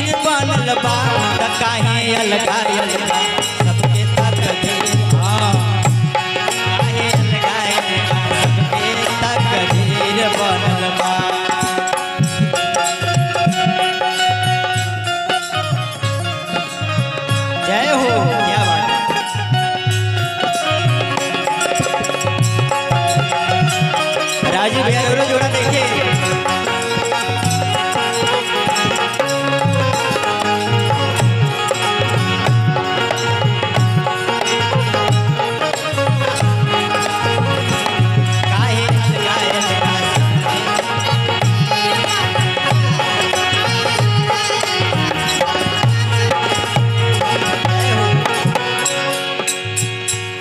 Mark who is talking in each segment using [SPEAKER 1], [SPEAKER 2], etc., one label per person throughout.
[SPEAKER 1] तकदीर बनल बा त काहे अलगा अलगा सबके तकदीर काहे अलगा अलगा सबके तकदीर बनल बा। जय हो, क्या बात है। राजू भैया दोनों जोड़ा देखिए।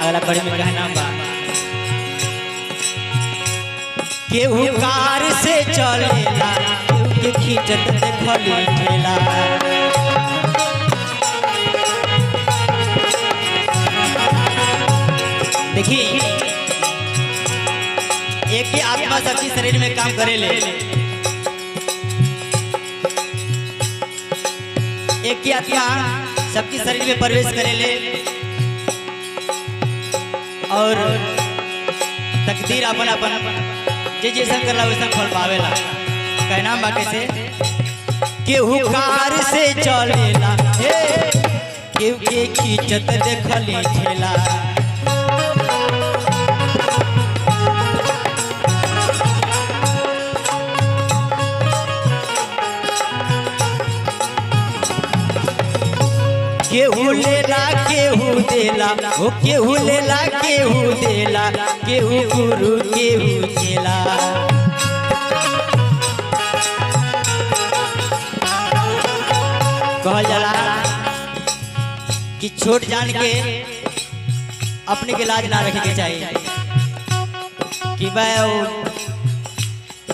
[SPEAKER 1] अगला कड़ी में कहना बा केहू कार से चलेला केहू के खींचत देखली ठेला। देखिए एक ही आत्मा सबके शरीर में काम करेले, एक ही आत्मा सबके शरीर में प्रवेश करेले और तकदीर अपन अपन जे जैसा करला वैसा फल पावेला। कहना बा कैसे केहू कार से चलेला केहू के खींचत देखली ठेला। केहू लेला केहू देला ओ केहू लेला केहू देला केहू गुरु केहू चेला। कहल जाला कि छोट जान के अपने के लाज ना रखे के चाहिए कि मैं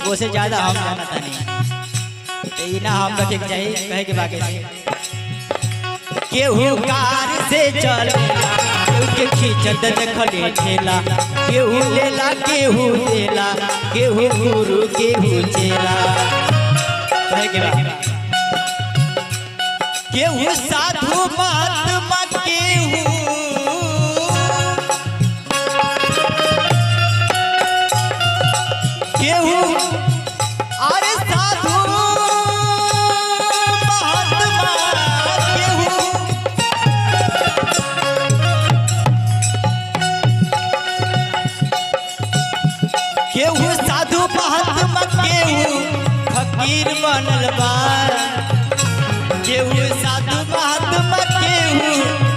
[SPEAKER 1] वो से ज्यादा हम जानता नहीं, ना हम रखे के चाहिए। कहे के बाकी से केहू कार से चलेला केहू के खींचत देखली ठेला। केहू लेला केहू देला केहू गुरु केहू चेला। कहे के बा केहू साधु महात्मा केहू केहू अरे साधु केहू साधु महात्मा केहू फकीर बनल बा। केहू साधु महात्मा केहू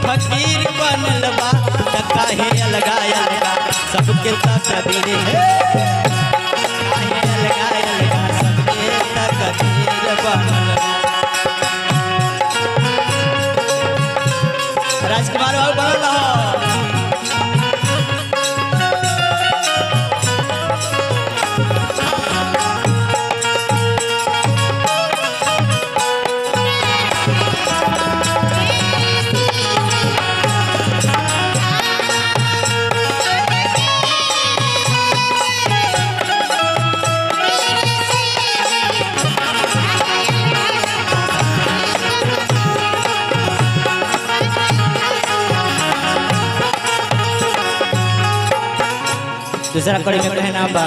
[SPEAKER 1] फकीर बनल बा त काहे अलगा अलगा सबके तकदीर काहे अलगा अलगा सबके तकदीर बनल बा। राजकुमार बाबू बनल रहो। दूसरा कड़ी में कहना बा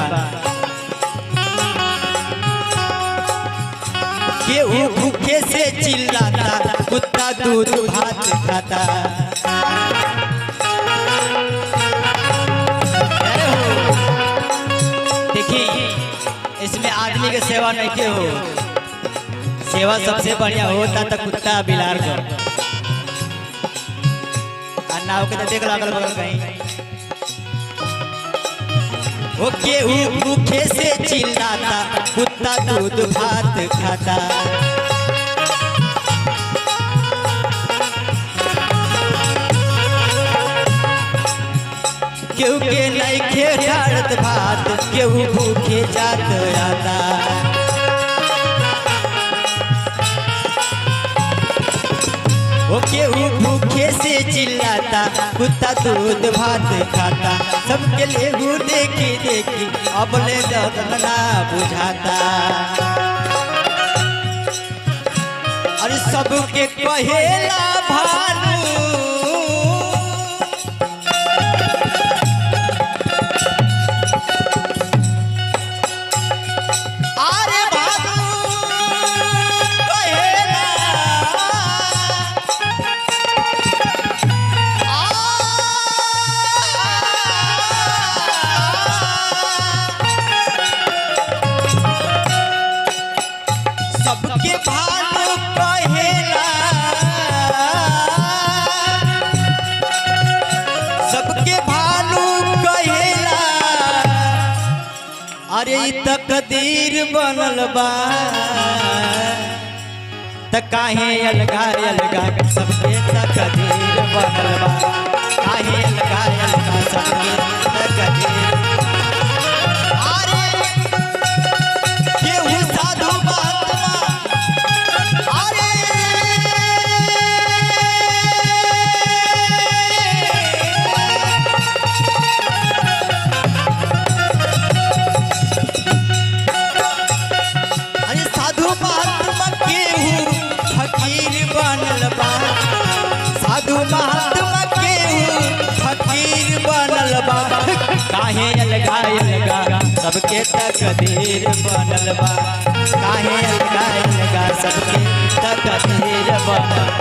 [SPEAKER 1] केहू भूखे से चिल्लाता कुत्ता दूध भात खाता। देखिए इसमें आदमी के सेवा नहीं के हो, सेवा सबसे बढ़िया होता तो कुत्ता बिलार को नाव के देख लागल बगल कहीं। वो केहू भूखे से चिल्लाता कुत्ता दूध भात खाता। केहू के नहीं खे डालत भात केहू भूखे जात आता। वो केहू भूखे से चिल्लाता कुत्ता दूध भात खाता। सबके लेहू देखी देखी अब ले ना बुझाता। अरे सबके कहेला भानु अरे भानु कहेला सबके भानु कहेला सबके भानु कहेला अरे ई तकदीर बनल बा त काहे अलगा अलगा सबके तकदीर बनल बा काहे अलगा अलगा सबके तकदीर अरे केहू साधु महात्मा अरे अरे साधु महात्मा केहू फकीर बनल बा साधु महात्मा केहू फकीर बनल बा काहे अलगा अलगा सबके तकदीर बनल बा काहे अलगा अलगा सबके तकदीर बनल